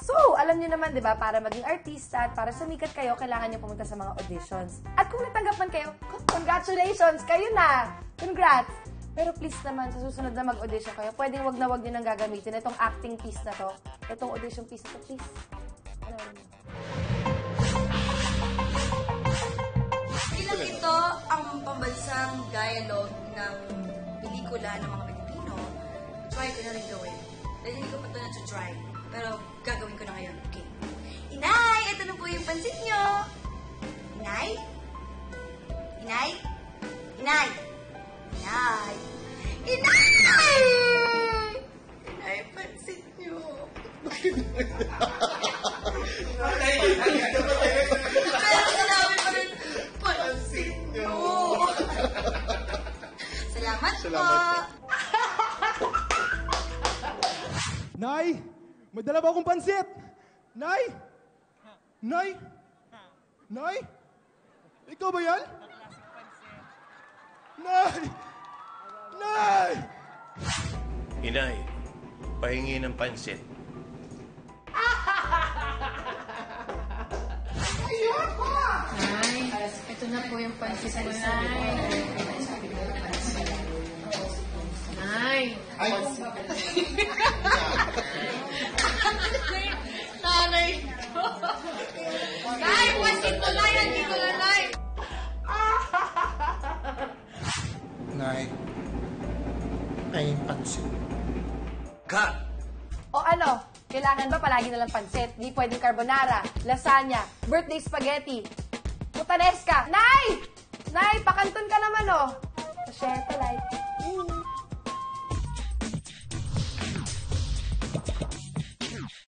So, alam niyo naman, di ba, para maging artista at para sumikat kayo, kailangan niyo pumunta sa mga auditions. At kung natanggap man kayo, congratulations! Kayo na! Congrats! Pero please naman, sa susunod na mag-audition kayo, pwedeng wag na wag niyo nang gagamitin itong acting piece na to, itong audition piece na to, please. Bilang ito ang pambansang dialogue ng pelikula ng mga Pilipino, try ko na rin gawin. Dahil hindi ko pa ito na-try. Pero gagawin ko na ngayon. Okay. Inay! Ito na po yung pansit nyo! Inay? Inay? Inay! Inay! Inay! Inay, pansit nyo! Pero sinabi pa rin, pansit nyo! Salamat po! Nay! May dala ba akong pansit? Nay! Nay! Nay! Ikaw ba yan? Nay! Nay! Inay, pahingi ng pansit. Nay, ito na po yung pansit mo, Nay. Nay. Nanay. Nay, pansit mo, Nay. Nandito na, Nay. Nay, ay pansit. Cut! O ano, kailangan ba palagi na lang pansit? Di pwedeng carbonara, lasagna, birthday spaghetti, putanesca. Nay! Nay, pakanton ka naman, oh. Share to like.